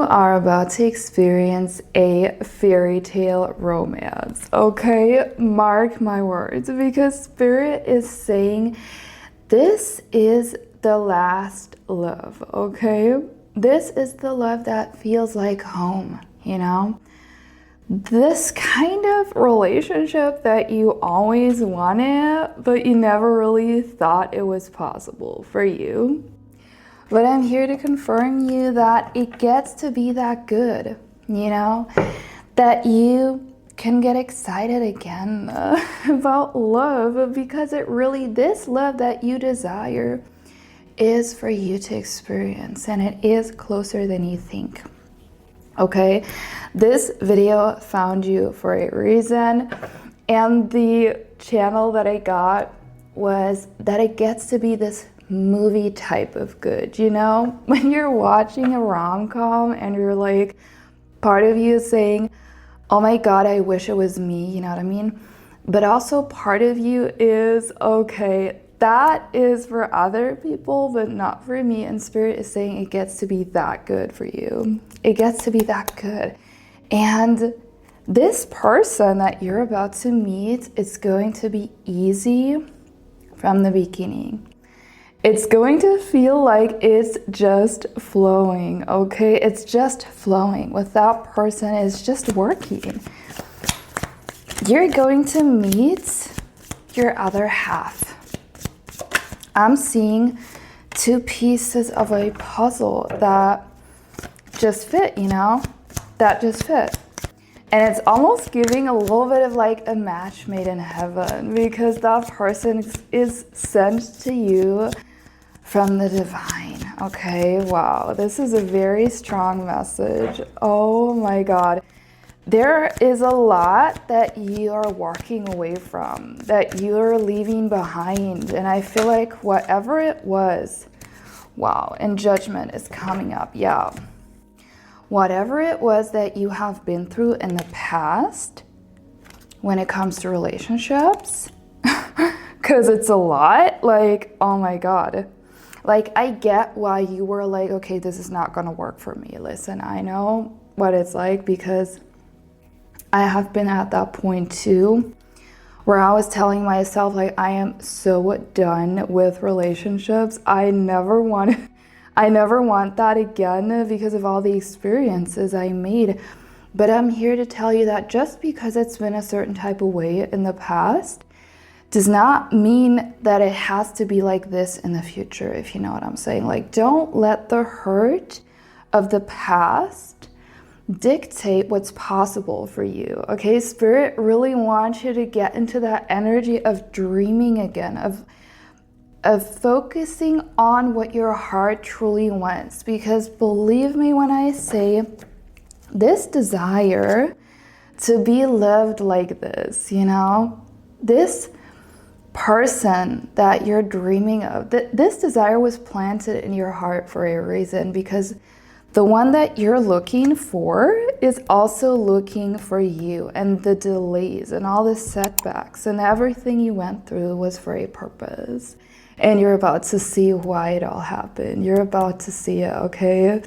are about to experience a fairy tale romance, okay? Mark my words, because Spirit is saying this is the last love, okay? This is the love that feels like home, you know? This kind of relationship that you always wanted, but you never really thought it was possible for you. But I'm here to confirm you that it gets to be that good, you know? That you can get excited again about love, because this love that you desire is for you to experience, and it is closer than you think. Okay, this video found you for a reason, and the channel that I got was that it gets to be this movie type of good, you know? When you're watching a rom-com and you're like, part of you is saying, oh my god, I wish it was me, you know what I mean? But also part of you is, okay, that is for other people, but not for me. And Spirit is saying it gets to be that good for you. It gets to be that good. And this person that you're about to meet is going to be easy from the beginning. It's going to feel like it's just flowing, okay? It's just flowing. With that person, it's just working. You're going to meet your other half. I'm seeing two pieces of a puzzle that just fit, you know? That just fit. And it's almost giving a little bit of like a match made in heaven, because that person is sent to you from the divine. Okay, wow, this is a very strong message. Oh my god. There is a lot that you are walking away from, that you're leaving behind. And I feel like whatever it was, wow, and judgment is coming up, yeah. Whatever it was that you have been through in the past when it comes to relationships, because it's a lot, like, oh my god. Like, I get why you were like, okay, this is not gonna work for me. Listen, I know what it's like, because I have been at that point too, where I was telling myself, like, I am so done with relationships. I never want that again because of all the experiences I made. But I'm here to tell you that just because it's been a certain type of way in the past does not mean that it has to be like this in the future, if you know what I'm saying. Like, don't let the hurt of the past dictate what's possible for you, okay? Spirit really wants you to get into that energy of dreaming again, of focusing on what your heart truly wants. Because believe me when I say, this desire to be lived like this, you know, this person that you're dreaming of, this desire was planted in your heart for a reason, because the one that you're looking for is also looking for you, and the delays and all the setbacks and everything you went through was for a purpose. And you're about to see why it all happened. You're about to see it, okay?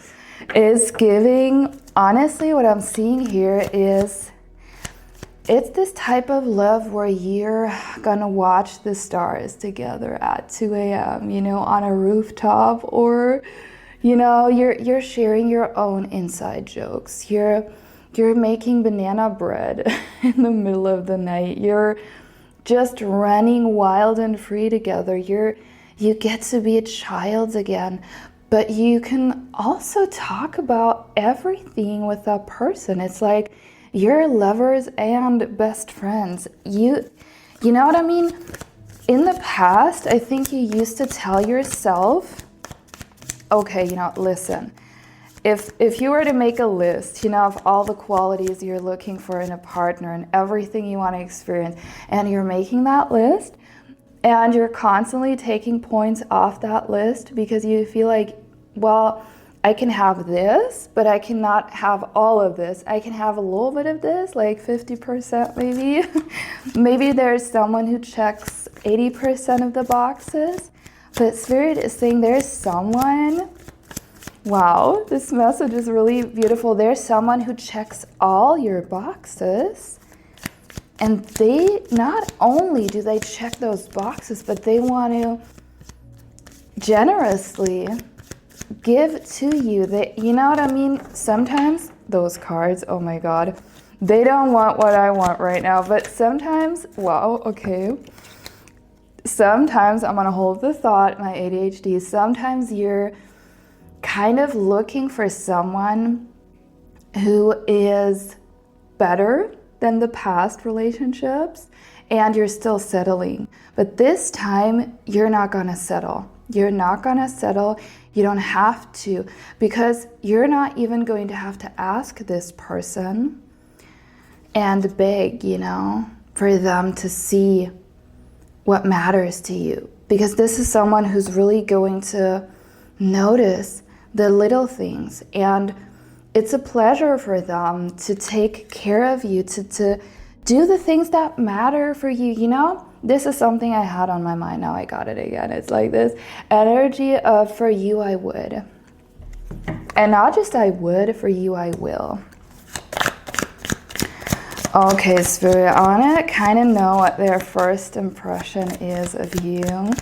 It's giving, honestly, what I'm seeing here is, it's this type of love where you're gonna watch the stars together at 2 a.m., you know, on a rooftop, or, you know, you're sharing your own inside jokes. You're making banana bread in the middle of the night. You're just running wild and free together. You get to be a child again, but you can also talk about everything with that person. It's like you're lovers and best friends. You know what I mean? In the past, I think you used to tell yourself, okay, you know, listen, if you were to make a list, you know, of all the qualities you're looking for in a partner and everything you want to experience, and you're making that list, and you're constantly taking points off that list because you feel like, well, I can have this, but I cannot have all of this. I can have a little bit of this, like 50% maybe. Maybe there's someone who checks 80% of the boxes, but Spirit is saying there's someone Wow, this message is really beautiful. There's someone who checks all your boxes, and they not only do they check those boxes, but they want to generously give to you. You know what I mean? Sometimes those cards, oh my God, they don't want what I want right now, but sometimes, wow, okay. Sometimes I'm gonna hold the thought, my ADHD, sometimes you're kind of looking for someone who is better than the past relationships and you're still settling. But this time, you're not gonna settle. You're not gonna settle. You don't have to, because you're not even going to have to ask this person and beg, you know, for them to see what matters to you. Because this is someone who's really going to notice the little things, and it's a pleasure for them to take care of you, to do the things that matter for you, you know? This is something I had on my mind, now I got it again. It's like this energy of for you I would. And not just I would, for you I will. Okay, Spirit, I want to kind of know what their first impression is of you.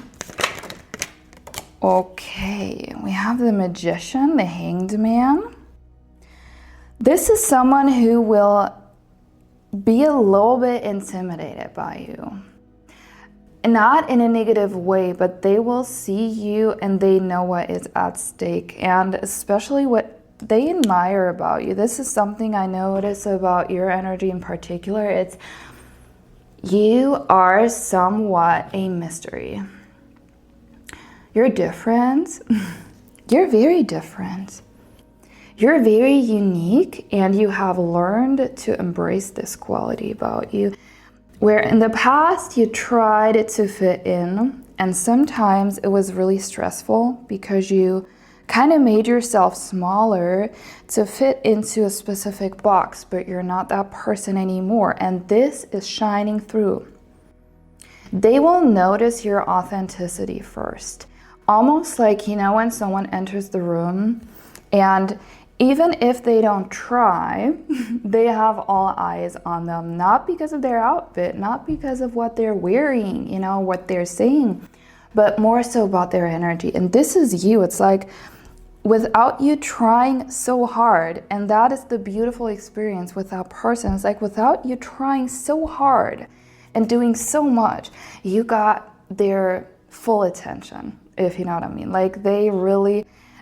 Okay, we have the Magician, the Hanged Man. This is someone who will be a little bit intimidated by you. Not in a negative way, but they will see you and they know what is at stake, and especially what they admire about you. This is something I notice about your energy in particular. It's you are somewhat a mystery. You're different. You're very different. You're very unique, and you have learned to embrace this quality about you. Where in the past you tried to fit in, and sometimes it was really stressful because you kind of made yourself smaller to fit into a specific box, but you're not that person anymore, and this is shining through. They will notice your authenticity first. Almost like, you know, when someone enters the room and even if they don't try, they have all eyes on them, not because of their outfit, not because of what they're wearing, you know, what they're saying, but more so about their energy. And this is you. It's like without you trying so hard, and that is the beautiful experience with that person. It's like without you trying so hard and doing so much, you got their full attention, if you know what I mean. Like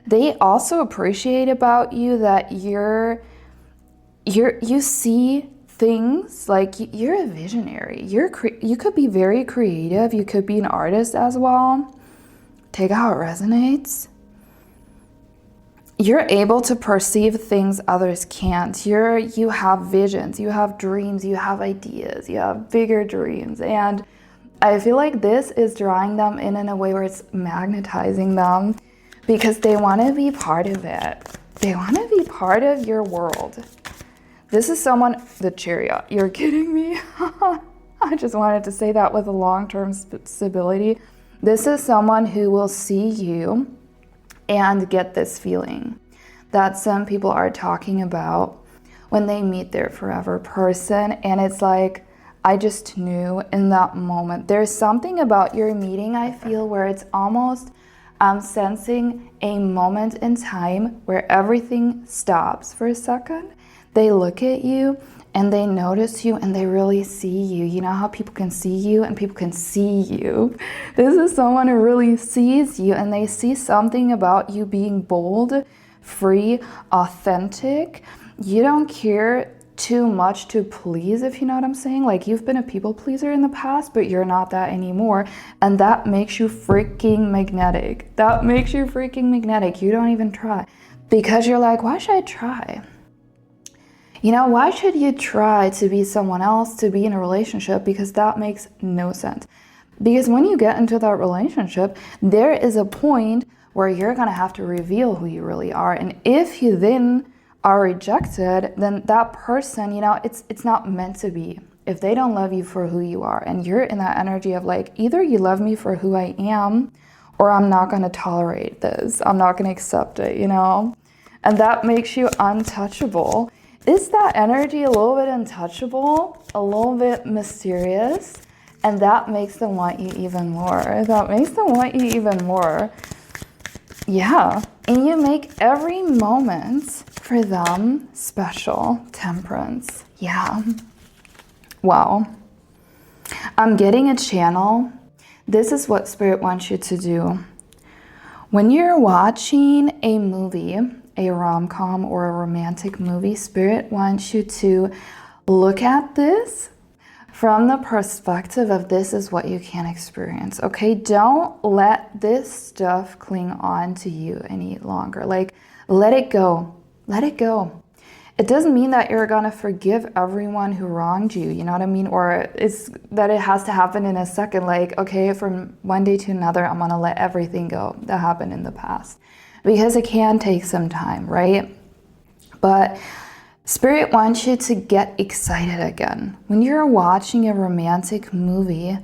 they also appreciate about you that you see things, like you're a visionary. You could be very creative. You could be an artist as well. Take how it resonates. You're able to perceive things others can't. You have visions, you have dreams, you have ideas, you have bigger dreams. And I feel like this is drawing them in a way where it's magnetizing them because they want to be part of it. They want to be part of your world. This is someone, the Chariot. You're kidding me? I just wanted to say that with a long-term stability. This is someone who will see you and get this feeling that some people are talking about when they meet their forever person. And it's like, I just knew in that moment. There's something about your meeting, I feel, where it's almost sensing a moment in time where everything stops for a second. They look at you and they notice you and they really see you. You know how people can see you and people can see you? This is someone who really sees you, and they see something about you being bold, free, authentic. You don't care too much to please, if you know what I'm saying. Like, you've been a people pleaser in the past, but you're not that anymore, and that makes you freaking magnetic. That makes you freaking magnetic. You don't even try, because you're like, why should I try? You know, why should you try to be someone else, to be in a relationship? Because that makes no sense. Because when you get into that relationship, there is a point where you're gonna have to reveal who you really are, and if you then are rejected, then that person, you know, it's not meant to be. If they don't love you for who you are, and you're in that energy of like, either you love me for who I am, or I'm not going to tolerate this. I'm not going to accept it, you know? And that makes you untouchable. Is that energy a little bit untouchable, a little bit mysterious? And that makes them want you even more. That makes them want you even more. Yeah. And you make every moment for them special. Temperance. Yeah. Wow. I'm getting a channel. This is what Spirit wants you to do. When you're watching a movie, a rom-com or a romantic movie, Spirit wants you to look at this from the perspective of this is what you can experience, okay? Don't let this stuff cling on to you any longer. Like, let it go. Let it go. It doesn't mean that you're gonna forgive everyone who wronged you, you know what I mean? Or it's that it has to happen in a second, like, okay, from one day to another, I'm gonna let everything go that happened in the past. Because it can take some time, right? But Spirit wants you to get excited again. When you're watching a romantic movie,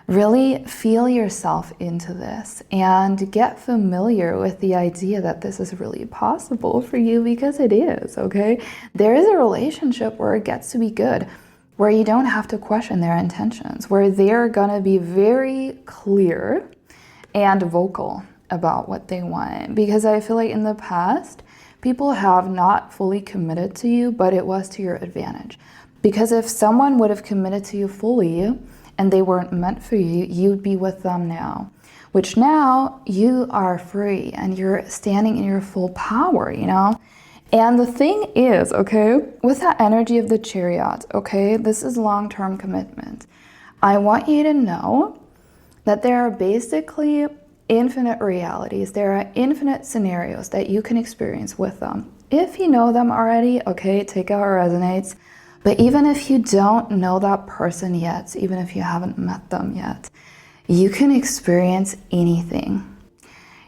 really feel yourself into this and get familiar with the idea that this is really possible for you, because it is, okay? There is a relationship where it gets to be good, where you don't have to question their intentions, where they're gonna be very clear and vocal about what they want. Because I feel like in the past, people have not fully committed to you, but it was to your advantage. Because if someone would have committed to you fully and they weren't meant for you, you'd be with them now. Which now you are free and you're standing in your full power, you know? And the thing is, okay, with that energy of the Chariot, okay, this is long-term commitment. I want you to know that there are basically infinite realities. There are infinite scenarios that you can experience with them. If you know them already, okay, take out what resonates. But even if you don't know that person yet, even if you haven't met them yet, you can experience anything.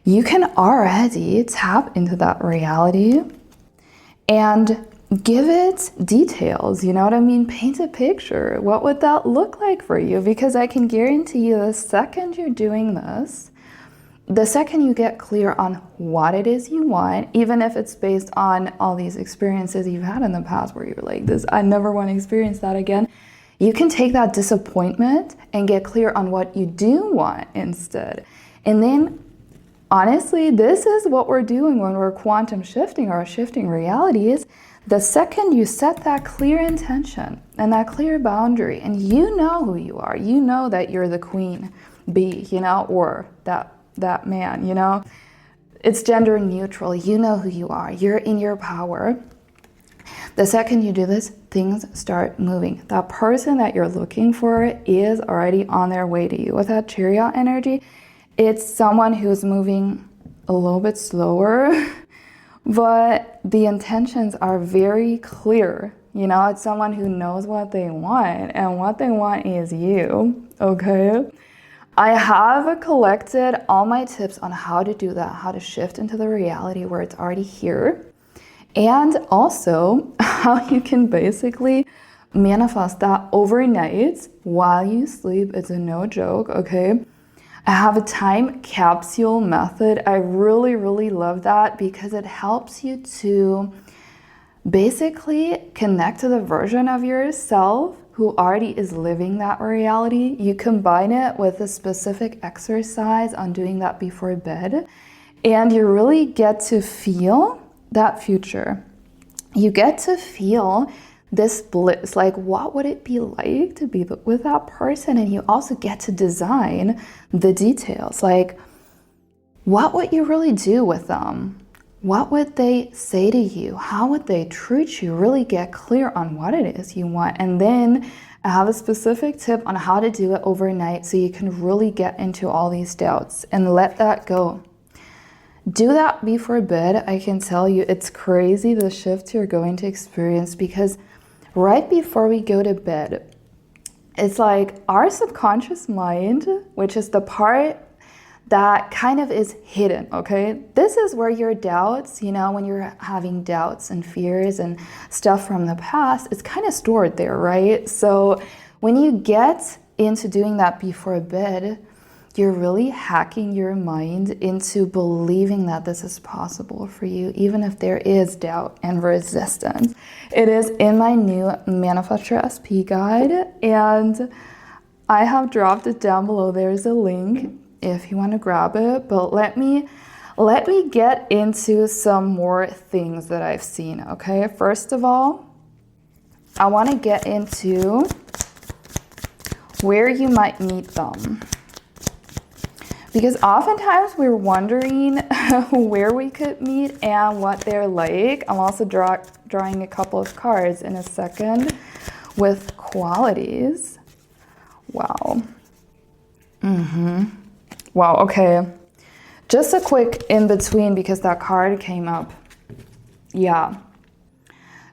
You can already tap into that reality and give it details, you know what I mean? Paint a picture. What would that look like for you? Because I can guarantee you the second you're doing this, the second you get clear on what it is you want, even if it's based on all these experiences you've had in the past where you're like, this, I never want to experience that again, you can take that disappointment and get clear on what you do want instead. And then, honestly, this is what we're doing when we're quantum shifting or shifting realities. The second you set that clear intention and that clear boundary, and you know who you are, you know that you're the queen bee, you know, or that man, you know, it's gender neutral. You know who you are. You're in your power. The second you do this, things start moving. That person that you're looking for is already on their way to you. With that Chariot energy, it's someone who's moving a little bit slower, but the intentions are very clear. You know, it's someone who knows what they want, and what they want is you, okay? I have collected all my tips on how to do that, how to shift into the reality where it's already here, and also how you can basically manifest that overnight while you sleep. It's a no joke, okay? I have a time capsule method. I really, really love that because it helps you to basically connect to the version of yourself who already is living that reality. You combine it with a specific exercise on doing that before bed, and you really get to feel that future. You get to feel this bliss, like what would it be like to be with that person? And you also get to design the details, like what would you really do with them? What would they say to you? How would they treat you? Really get clear on what it is you want. And then I have a specific tip on how to do it overnight so you can really get into all these doubts and let that go. Do that before bed. I can tell you it's crazy the shift you're going to experience, because right before we go to bed, it's like our subconscious mind, which is the part that kind of is hidden, okay? This is where your doubts, you know, when you're having doubts and fears and stuff from the past, it's kind of stored there, right? So when you get into doing that before bed, you're really hacking your mind into believing that this is possible for you, even if there is doubt and resistance. It is in my new Manifest Your SP guide, and I have dropped it down below. There's a link if you want to grab it, but let me get into some more things that I've seen, okay? First of all, I want to get into where you might meet them. Because oftentimes we're wondering where we could meet and what they're like. I'm also drawing a couple of cards in a second with qualities. Wow. Wow, okay. Just a quick in between because that card came up. Yeah.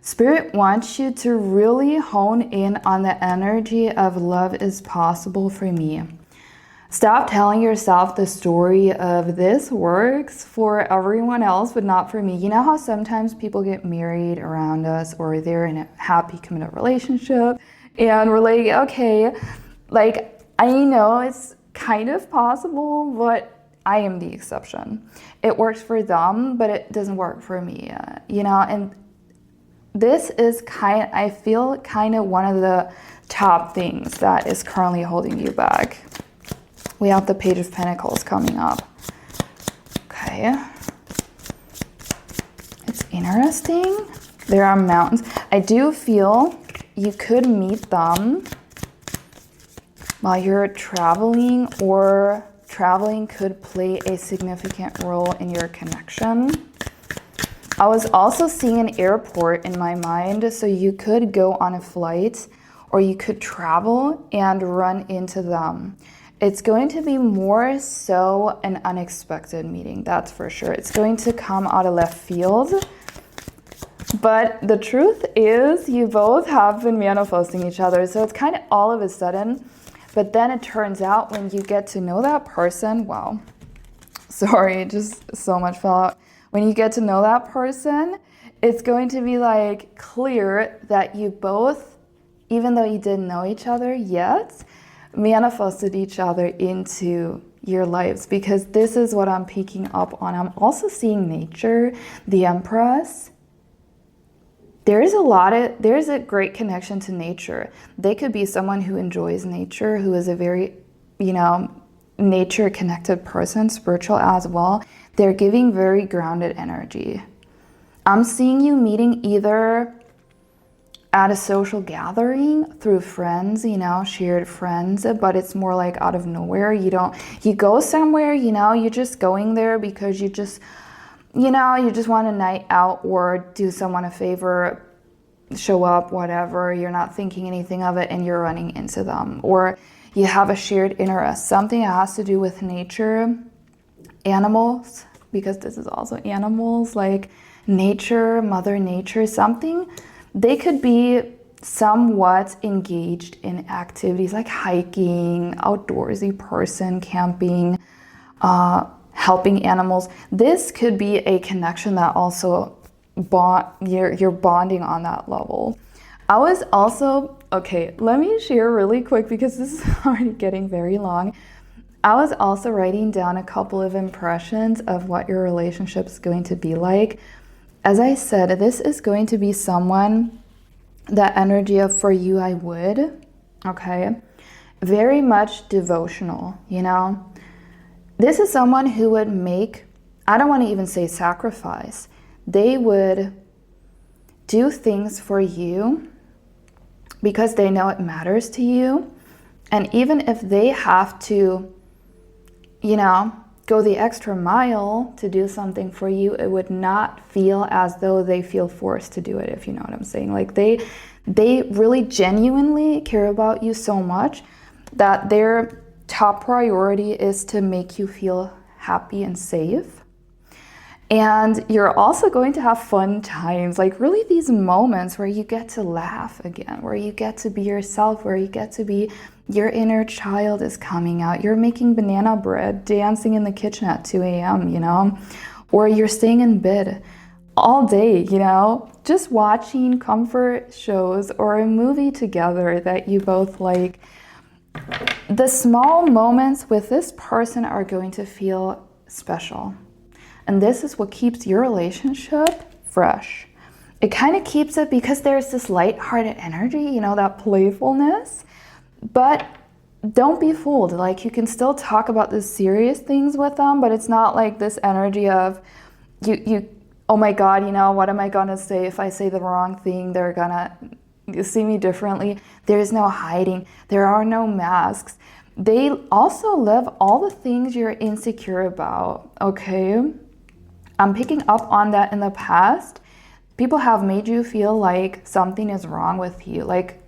Spirit wants you to really hone in on the energy of love is possible for me. Stop telling yourself the story of this works for everyone else, but not for me. You know how sometimes people get married around us, or they're in a happy, committed relationship, and we're like, okay, like, I know it's kind of possible, but I am the exception. It works for them, but it doesn't work for me, you know? And this is I feel kind of one of the top things that is currently holding you back. We have the Page of Pentacles coming up. Okay. It's interesting. There are mountains. I do feel you could meet them while you're traveling, or traveling could play a significant role in your connection. I was also seeing an airport in my mind, so you could go on a flight or you could travel and run into them. It's going to be more so an unexpected meeting, that's for sure. It's going to come out of left field. But the truth is, you both have been manifesting each other, so it's kind of all of a sudden. But then it turns out when you get to know that person, wow, sorry, just so much fell out. When you get to know that person, it's going to be like clear that you both, even though you didn't know each other yet, manifested each other into your lives, because this is what I'm picking up on. I'm also seeing nature, the Empress. There's a great connection to nature. They could be someone who enjoys nature, who is a very, nature connected person, spiritual as well. They're giving very grounded energy. I'm seeing you meeting either at a social gathering through friends, shared friends, but it's more like out of nowhere. You go somewhere, you're just going there because you just want a night out or do someone a favor, show up, whatever. You're not thinking anything of it and you're running into them. Or you have a shared interest, something that has to do with nature, animals, because this is also animals, like nature, Mother Nature, something. They could be somewhat engaged in activities like hiking, outdoorsy person, camping, helping animals. This could be a connection that also you're bonding on that level. I was also, okay, let me share really quick because this is already getting very long. I was also writing down a couple of impressions of what your relationship is going to be like. As I said, this is going to be someone, that energy of for you I would, okay? Very much devotional, This is someone who would make, I don't want to even say sacrifice. They would do things for you because they know it matters to you. And even if they have to, go the extra mile to do something for you, it would not feel as though they feel forced to do it, if you know what I'm saying. Like they really genuinely care about you so much that their top priority is to make you feel happy and safe. And you're also going to have fun times, like really these moments where you get to laugh again, where you get to be yourself, where you get to be, your inner child is coming out. You're making banana bread, dancing in the kitchen at 2 a.m., or you're staying in bed all day, just watching comfort shows or a movie together that you both like. The small moments with this person are going to feel special. And this is what keeps your relationship fresh. It kind of keeps it because there's this lighthearted energy, you know, that playfulness. But don't be fooled. Like, you can still talk about the serious things with them, but it's not like this energy of you oh my God, you know, what am I gonna say? If I say the wrong thing, they're gonna see me differently. There's no hiding. There are no masks. They also live all the things you're insecure about, okay? I'm picking up on that in the past. People have made you feel like something is wrong with you. Like,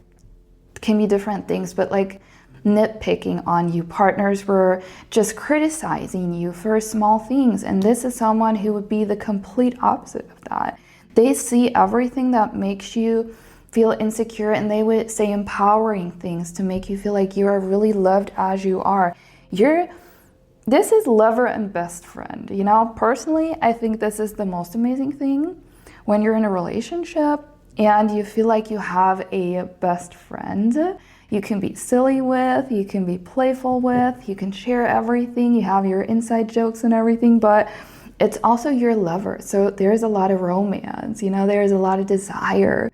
it can be different things, but like nitpicking on you. Partners were just criticizing you for small things. And this is someone who would be the complete opposite of that. They see everything that makes you feel insecure, and they would say empowering things to make you feel like you are really loved as you are. This is lover and best friend. You know, personally, I think this is the most amazing thing when you're in a relationship and you feel like you have a best friend you can be silly with, you can be playful with, you can share everything, you have your inside jokes and everything, but it's also your lover. So there's a lot of romance, you know, there's a lot of desire.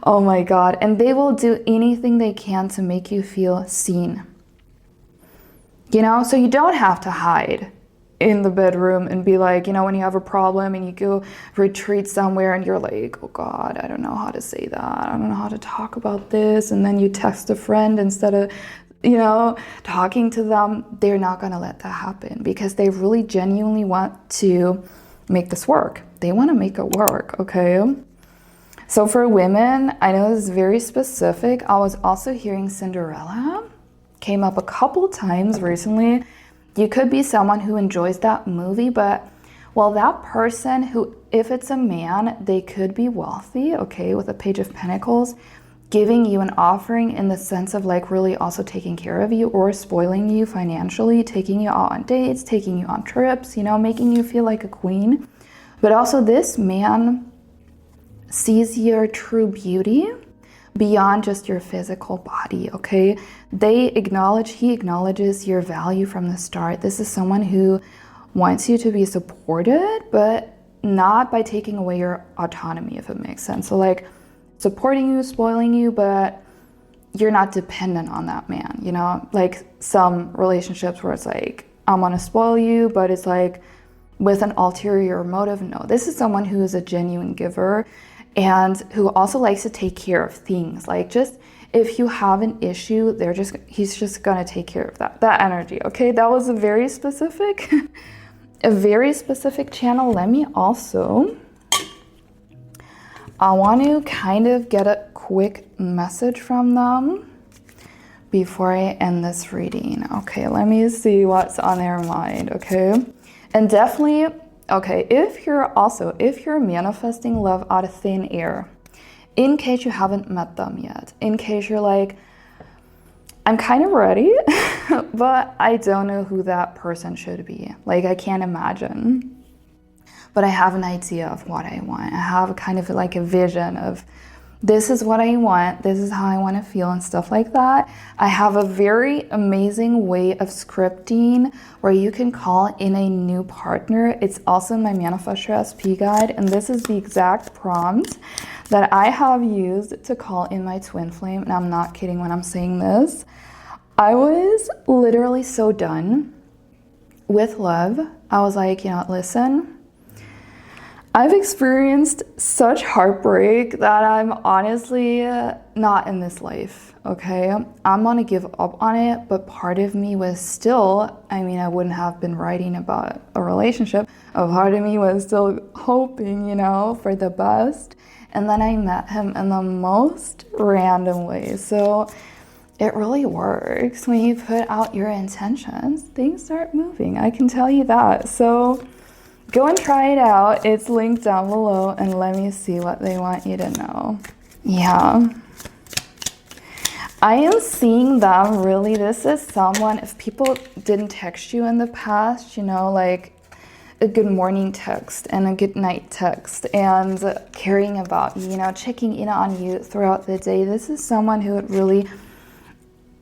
Oh my God. And they will do anything they can to make you feel seen. You know, so you don't have to hide in the bedroom and be like, you know, when you have a problem and you go retreat somewhere and you're like, oh God, I don't know how to say that. I don't know how to talk about this. And then you text a friend instead of, you know, talking to them. They're not going to let that happen because they really genuinely want to make this work. They want to make it work, okay? So for women, I know this is very specific. I was also hearing Cinderella. Came up a couple times recently. You could be someone who enjoys that movie, but well, that person who, if it's a man, they could be wealthy, okay, with a Page of Pentacles, giving you an offering in the sense of like really also taking care of you or spoiling you financially, taking you out on dates, taking you on trips, you know, making you feel like a queen. But also this man sees your true beauty beyond just your physical body, okay? He acknowledges your value from the start. This is someone who wants you to be supported, but not by taking away your autonomy, if it makes sense. So like supporting you, spoiling you, but you're not dependent on that man, you know? Like some relationships where it's like, I'm gonna spoil you, but it's like with an ulterior motive. No, this is someone who is a genuine giver and who also likes to take care of things. Like just if you have an issue, he's just gonna take care of that energy. Okay, that was a very specific channel. Let me also, I want to kind of get a quick message from them before I end this reading. Okay, let me see what's on their mind. Okay, and definitely, okay, if you're manifesting love out of thin air, in case you haven't met them yet, in case you're like, I'm kind of ready, but I don't know who that person should be. Like, I can't imagine, but I have an idea of what I want. I have kind of like a vision of this is what I want, this is how I want to feel and stuff like that. I have a very amazing way of scripting where you can call in a new partner. It's also in my Manifest Your SP guide, and this is the exact prompt that I have used to call in my twin flame, and I'm not kidding when I'm saying this. I was literally so done with love. I was like, you know, listen, I've experienced such heartbreak that I'm honestly not in this life, okay? I'm gonna give up on it, but part of me was still, I mean, I wouldn't have been writing about a relationship. A part of me was still hoping, you know, for the best. And then I met him in the most random way. So it really works when you put out your intentions, things start moving. I can tell you that. So go and try it out. It's linked down below, and let me see what they want you to know. Yeah. I am seeing them really. This is someone, if people didn't text you in the past, you know, like a good morning text and a good night text and caring about you, you know, checking in on you throughout the day. This is someone who would really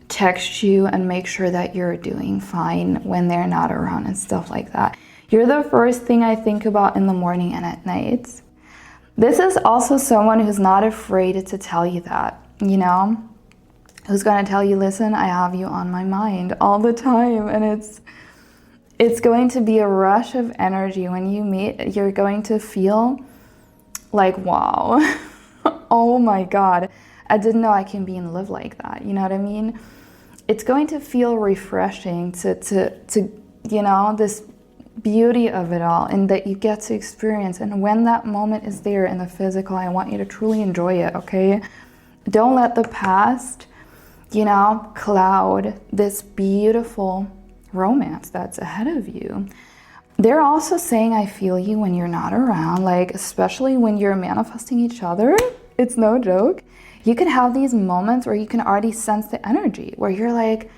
text you and make sure that you're doing fine when they're not around and stuff like that. You're the first thing I think about in the morning and at night. This is also someone who's not afraid to tell you that, you know? Who's going to tell you, listen, I have you on my mind all the time. And it's going to be a rush of energy when you meet. You're going to feel like, wow, oh my God, I didn't know I can be in love like that. You know what I mean? It's going to feel refreshing to you know, this beauty of it all, and that you get to experience. And when that moment is there in the physical, I want you to truly enjoy it, okay? Don't let the past, you know, cloud this beautiful romance that's ahead of you. They're also saying, I feel you when you're not around, like, especially when you're manifesting each other. It's no joke. You can have these moments where you can already sense the energy, where you're like,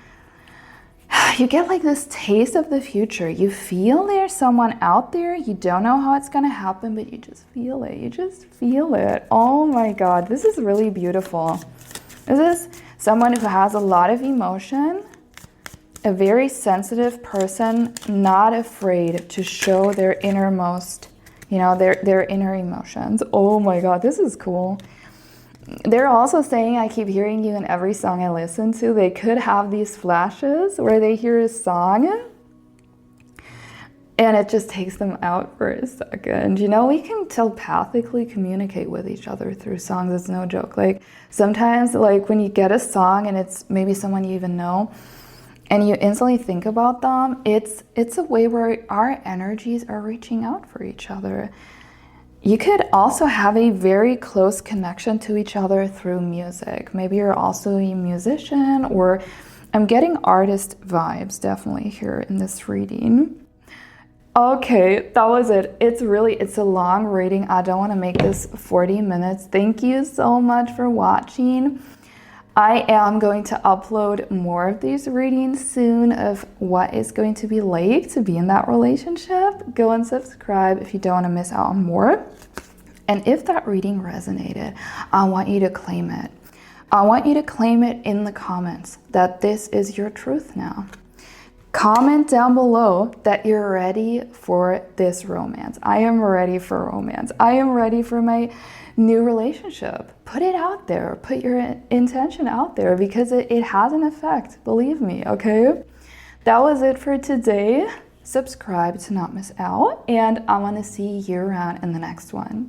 you get like this taste of the future. You feel there's someone out there. You don't know how it's going to happen, but you just feel it. You just feel it. Oh my God, this is really beautiful. This is someone who has a lot of emotion, a very sensitive person, not afraid to show their innermost, you know, their inner emotions. Oh my God, this is cool. They're also saying, I keep hearing you in every song I listen to. They could have these flashes where they hear a song and it just takes them out for a second. You know, we can telepathically communicate with each other through songs. It's no joke. Like sometimes, like when you get a song and it's maybe someone you even know and you instantly think about them, it's a way where our energies are reaching out for each other. You could also have a very close connection to each other through music. Maybe you're also a musician, or I'm getting artist vibes definitely here in this reading. Okay, that was it. It's a long reading. I don't want to make this 40 minutes. Thank you so much for watching. I am going to upload more of these readings soon of what it's going to be like to be in that relationship. Go and subscribe if you don't want to miss out on more. And if that reading resonated, I want you to claim it. I want you to claim it in the comments that this is your truth now. Comment down below that you're ready for this romance. I am ready for romance. I am ready for my new relationship. Put it out there. Put your intention out there, because it has an effect. Believe me, okay? That was it for today. Subscribe to not miss out, and I want to see you around in the next one.